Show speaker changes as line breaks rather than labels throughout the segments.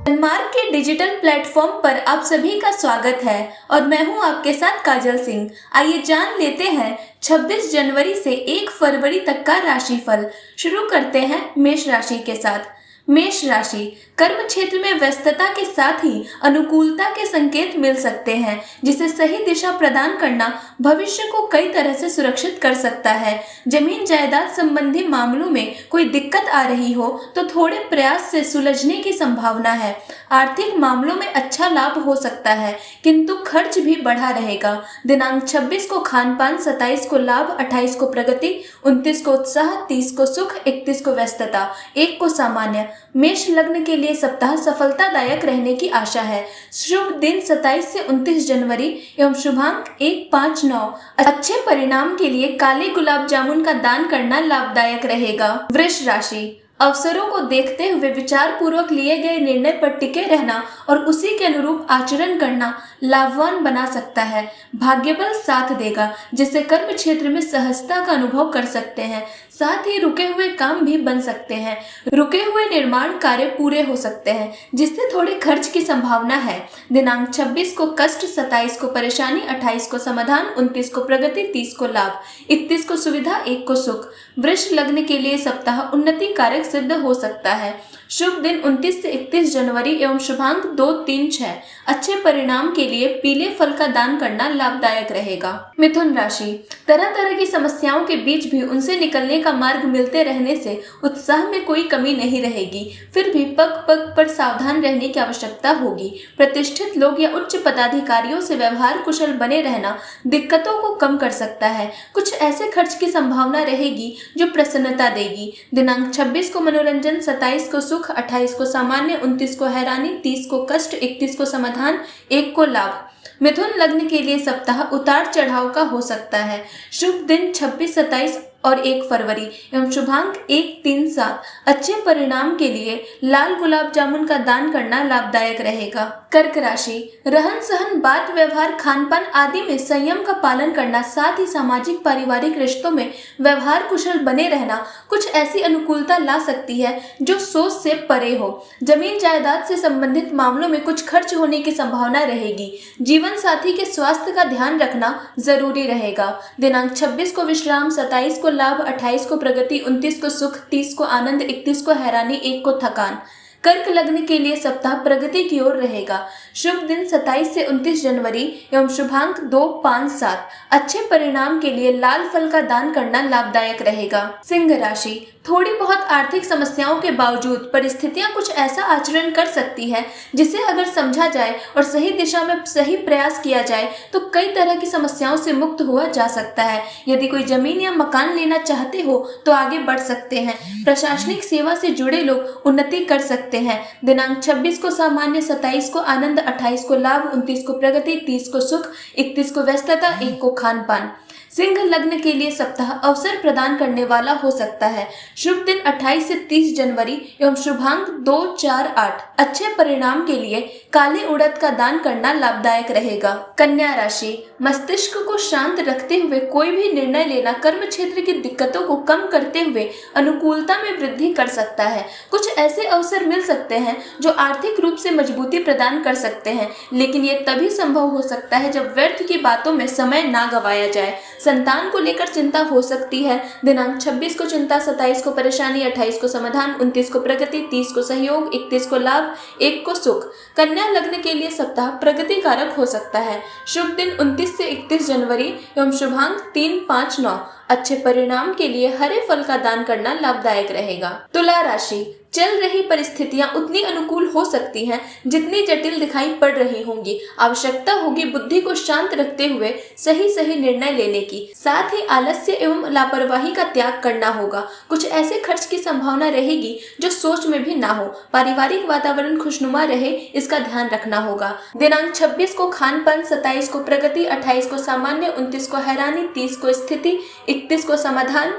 Denmark के digital platform पर आप सभी का स्वागत है और मैं हूं आपके साथ काजल सिंह। आइए जान लेते हैं 26 जनवरी से 1 फरवरी तक का राशिफल। शुरू करते हैं मेष राशि के साथ। मेष राशि, कर्म क्षेत्र में व्यस्तता के साथ ही अनुकूलता के संकेत मिल सकते हैं, जिसे सही दिशा प्रदान करना भविष्य को कई तरह से सुरक्षित कर सकता है। जमीन जायदाद संबंधी मामलों में कोई दिक्कत आ रही हो तो थोड़े प्रयास से सुलझने की संभावना है। आर्थिक मामलों में अच्छा लाभ हो सकता है, किंतु खर्च भी बढ़ा रहेगा। दिनांक 26 को खान पान, 27 को लाभ, 28 को प्रगति, 29 को उत्साह, 30 को सुख, 31 को व्यस्तता, 1 को सामान्य। मेष लग्न के लिए सप्ताह सफलतादायक रहने की आशा है। शुभ दिन 27 से 29 जनवरी एवं शुभांक 1, 5, 9। अच्छे परिणाम के लिए काले गुलाब जामुन का दान करना लाभदायक रहेगा। वृष राशि, अवसरों को देखते हुए विचार पूर्वक लिए गए निर्णय पर टिके रहना और उसी के अनुरूप आचरण करना लाभवान बना सकता है। भाग्यबल साथ देगा, जिससे कर्म क्षेत्र में सहजता का अनुभव कर सकते हैं। साथ ही रुके हुए काम भी बन सकते हैं। रुके हुए निर्माण कार्य पूरे हो सकते हैं, जिससे थोड़े खर्च की संभावना है। दिनांक 26 को कष्ट, 27 को परेशानी, 28 को समाधान, 29 को प्रगति, 30 को लाभ, 31 को सुविधा, 1 को सुख। वृष लग्न के लिए सप्ताह उन्नति कारक सिद्ध हो सकता है। शुभ दिन 29 से 31 जनवरी एवं शुभांक 2, 3, 6। अच्छे परिणाम के लिए पीले फल का दान करना लाभदायक रहेगा। मिथुन राशि, तरह तरह की समस्याओं के बीच भी उनसे निकलने का मार्ग मिलते रहने से उत्साह में कोई कमी नहीं रहेगी। फिर भी पग पग पर सावधान रहने की आवश्यकता होगी। प्रतिष्ठित लोग या उच्च पदाधिकारियों से व्यवहार कुशल बने रहना दिक्कतों को कम कर सकता है। कुछ ऐसे खर्च की संभावना रहेगी जो प्रसन्नता देगी। दिनांक 26 को मनोरंजन, 27 को सुख, 28 को सामान्य, 29 को हैरानी, 30 को कष्ट, 31 को समाधान, 1 को लाभ। मिथुन लग्न के लिए सप्ताह उतार चढ़ाव का हो सकता है। शुभ दिन 26, 27 और 1 फरवरी एवं शुभांक 1, 3, 7। अच्छे परिणाम के लिए लाल गुलाब जामुन का दान करना लाभदायक रहेगा। कर्क राशि, रहन सहन, बात व्यवहार, खान पान आदि में संयम का पालन करना, साथ ही सामाजिक पारिवारिक रिश्तों में व्यवहार कुशल बने रहना कुछ ऐसी अनुकूलता ला सकती है जो सोच से परे हो। जमीन जायदाद से संबंधित मामलों में कुछ खर्च होने की संभावना रहेगी। जीवन साथी के स्वास्थ्य का ध्यान रखना जरूरी रहेगा। दिनांक 26 को विश्राम, 27 को लाभ, 28 को प्रगति, 29 को सुख, 30 को आनंद, 31 को हैरानी, 1 को थकान। कर्क लग्न के लिए सप्ताह प्रगति की ओर रहेगा। शुभ दिन 27 से 29 जनवरी एवं शुभांक 2, 5, 7। अच्छे परिणाम के लिए लाल फल का दान करना लाभदायक रहेगा। सिंह राशि, थोड़ी बहुत आर्थिक समस्याओं के बावजूद परिस्थितियां कुछ ऐसा आचरण कर सकती है जिसे अगर समझा जाए और सही दिशा में सही प्रयास किया जाए तो कई तरह की समस्याओं से मुक्त हुआ जा सकता है। यदि कोई जमीन या मकान लेना चाहते हो तो आगे बढ़ सकते हैं। प्रशासनिक सेवा से जुड़े लोग उन्नति कर सकते हैं। दिनांक 26 को सामान्य, 27 को आनंद, 28 को लाभ, 29 को प्रगति, 30 को सुख, 31 को व्यस्तता, 1 को खान पान। सिंह लग्न के लिए सप्ताह अवसर प्रदान करने वाला हो सकता है। शुभ दिन 28 से 30 जनवरी एवं शुभांक 2, 4, 8। अच्छे परिणाम के लिए काले उड़द का दान करना लाभदायक रहेगा। कन्या राशि, मस्तिष्क को शांत रखते हुए कोई भी निर्णय लेना कर्म क्षेत्र की दिक्कतों को कम करते हुए अनुकूलता में वृद्धि कर सकता है। कुछ ऐसे अवसर मिल सकते हैं जो आर्थिक रूप से मजबूती प्रदान कर सकते हैं, लेकिन ये तभी संभव हो सकता है जब व्यर्थ की बातों में समय ना गवाया जाए। संतान को लेकर चिंता हो सकती है। दिनांक 26 को चिंता, 27 को परेशानी, 28 को समाधान, 29 को प्रगति, 30 को सहयोग, 31 को लाभ, 1 को सुख। कन्या लग्न के लिए सप्ताह प्रगति कारक हो सकता है। शुभ दिन 29 से 31 जनवरी एवं शुभांक 3, 5, 9। अच्छे परिणाम के लिए हरे फल का दान करना लाभदायक रहेगा। तुला राशि, चल रही परिस्थितियां उतनी अनुकूल हो सकती हैं जितनी जटिल दिखाई पड़ रही होंगी। आवश्यकता होगी बुद्धि को शांत रखते हुए सही निर्णय लेने की। साथ ही आलस्य एवं लापरवाही का त्याग करना होगा। कुछ ऐसे खर्च की संभावना रहेगी जो सोच में भी ना हो। पारिवारिक वातावरण खुशनुमा रहे, इसका ध्यान रखना होगा। दिनांक 26 को खान पान, 27 को प्रगति, 28 को सामान्य, 29 को हैरानी, 30 को स्थिति, 31 को समाधान,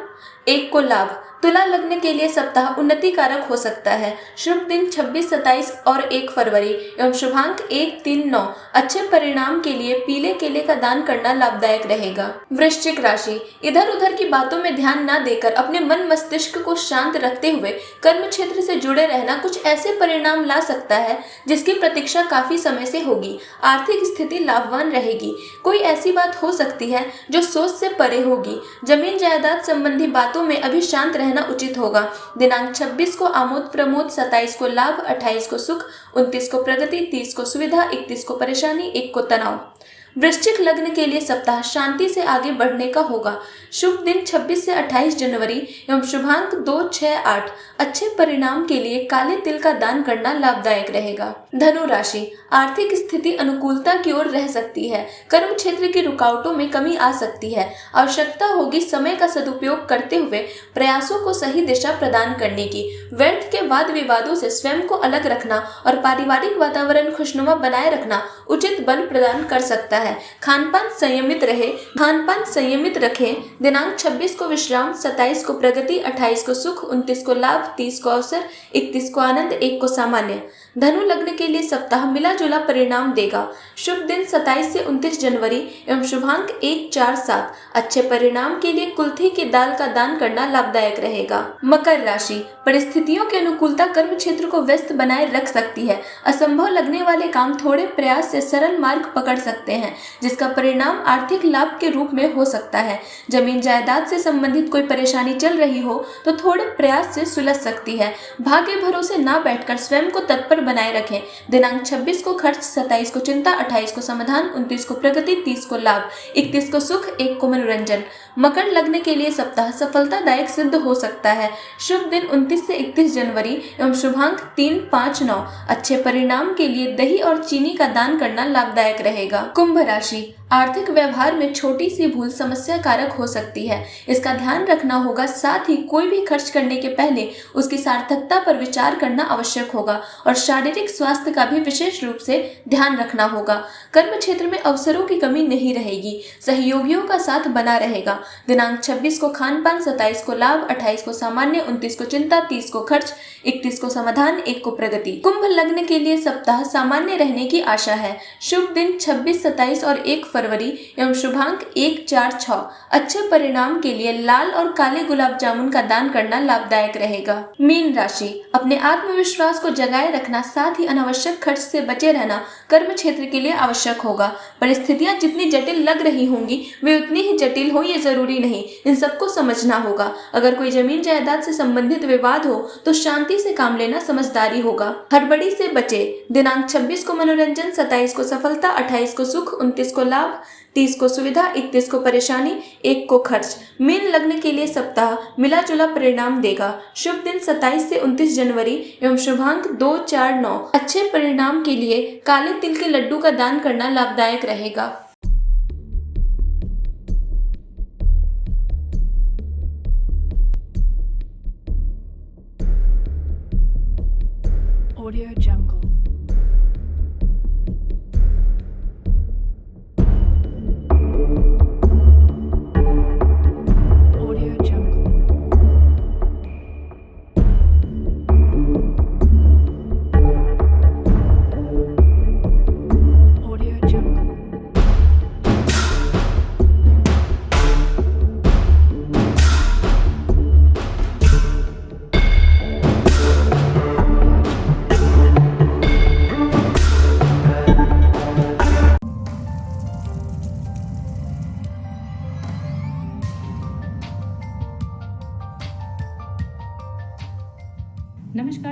1 को लाभ। तुला लग्न के लिए सप्ताह उन्नति कारक हो सकता है। शुभ दिन 26, 27 और 1 फरवरी एवं शुभांक 1, 3, 9। अच्छे परिणाम के लिए पीले केले का दान करना लाभदायक रहेगा। वृश्चिक राशि, इधर उधर की बातों में ध्यान न देकर अपने मन मस्तिष्क को शांत रखते हुए कर्म क्षेत्र से जुड़े रहना कुछ ऐसे परिणाम ला सकता है जिसकी प्रतीक्षा काफी समय से होगी। आर्थिक स्थिति लाभवान रहेगी। कोई ऐसी बात हो सकती है जो सोच से परे होगी। जमीन जायदाद संबंधी बातों में अभी शांत रहना उचित होगा। दिनांक 26 को आमोद प्रमोद, 27 को लाभ, 28 को सुख, 29 को प्रगति, 30 को सुविधा, 31 को परेशानी, 1 को तनाव। वृश्चिक लग्न के लिए सप्ताह शांति से आगे बढ़ने का होगा। शुभ दिन 26 से 28 जनवरी एवं शुभांक 2, 6, 8। अच्छे परिणाम के लिए काले तिल का दान करना लाभदायक रहेगा। धनु राशि, आर्थिक स्थिति अनुकूलता की ओर रह सकती है। कर्म क्षेत्र की रुकावटों में कमी आ सकती है। आवश्यकता होगी समय का सदुपयोग करते हुए प्रयासों को सही दिशा प्रदान करने की। व्यर्थ के वाद विवादों से स्वयं को अलग रखना और पारिवारिक वातावरण खुशनुमा बनाए रखना उचित बल प्रदान कर सकता है। खानपान संयमित रखें। दिनांक 26 को विश्राम, 27 को प्रगति, 28 को सुख, 29 को लाभ, 30 को अवसर, 31 को आनंद, 1 को सामान्य। धनु लग्न के लिए सप्ताह मिला जुला परिणाम देगा। शुभ दिन 27 से 29 जनवरी एवं शुभांक 1, 4, 7। अच्छे परिणाम के लिए कुल्थी की दाल का दान करना लाभदायक रहेगा। मकर राशि, परिस्थितियों के अनुकूलता कर्म क्षेत्र को व्यस्त बनाए रख सकती है। असंभव लगने वाले काम थोड़े प्रयास से सरल मार्ग पकड़ सकते हैं, जिसका परिणाम आर्थिक लाभ के रूप में हो सकता है। जमीन जायदाद से संबंधित कोई परेशानी चल रही हो तो थोड़े प्रयास से सुलझ सकती है। भाग्य भरोसे न बैठकर स्वयं को तत्पर बनाए रखें। दिनांक 26 को खर्च, 27 को चिंता, 28 को समाधान, 29 को प्रगति, 30 को लाभ, 31 को सुख, 1 को मनोरंजन। मकर लग्न के लिए सप्ताह सफलतादायक सिद्ध हो सकता है। शुभ दिन 29 से 31 जनवरी एवं शुभांक 3, 5, 9। अच्छे परिणाम के लिए दही और चीनी का दान करना लाभदायक रहेगा। कुंभ राशि, आर्थिक व्यवहार में छोटी सी भूल समस्या कारक हो सकती है। इसका ध्यान रखना होगा। साथ ही कोई भी खर्च करने के पहले उसकी सार्थकता पर विचार करना आवश्यक होगा और शारीरिक स्वास्थ्य का भी विशेष रूप से ध्यान रखना होगा। कर्म क्षेत्र में अवसरों की कमी नहीं रहेगी। सहयोगियों का साथ बना रहेगा। दिनांक 26 को खानपान, 27 को लाभ, 28 को सामान्य, 29 को चिंता, 30 को खर्च, 31 को समाधान, 1 को प्रगति। कुंभ लग्न के लिए सप्ताह सामान्य रहने की आशा है। शुभ दिन 26, 27 और 1 फरवरी एवं शुभांक 1, 4, 6। अच्छे परिणाम के लिए लाल और काले गुलाब जामुन का दान करना लाभदायक रहेगा। मीन राशि, अपने आत्मविश्वास को जगाए रखना, साथ ही अनावश्यक खर्च से बचे रहना कर्म क्षेत्र के लिए आवश्यक होगा। परिस्थितियां जितनी जटिल लग रही होंगी वे उतनी ही जटिल हो ये जरूरी नहीं। इन सबको समझना होगा। अगर कोई जमीन जायदाद से संबंधित विवाद हो तो शांति से काम लेना समझदारी होगा। हड़बड़ी से बचे। दिनांक 26 को मनोरंजन, 27 को सफलता, 28 को सुख, 29 को लाभ, 30 को सुविधा, 31 को परेशानी, 1 को खर्च। मीन लग्न के लिए सप्ताह मिला जुला परिणाम देगा। शुभ दिन 27 से 29 जनवरी एवं शुभांक 2, 4, 9। अच्छे परिणाम के लिए काले तिल के लड्डू का दान करना लाभदायक रहेगा।
Audio Jungle. Audio Jungle. Audio Jungle.
नमस्कार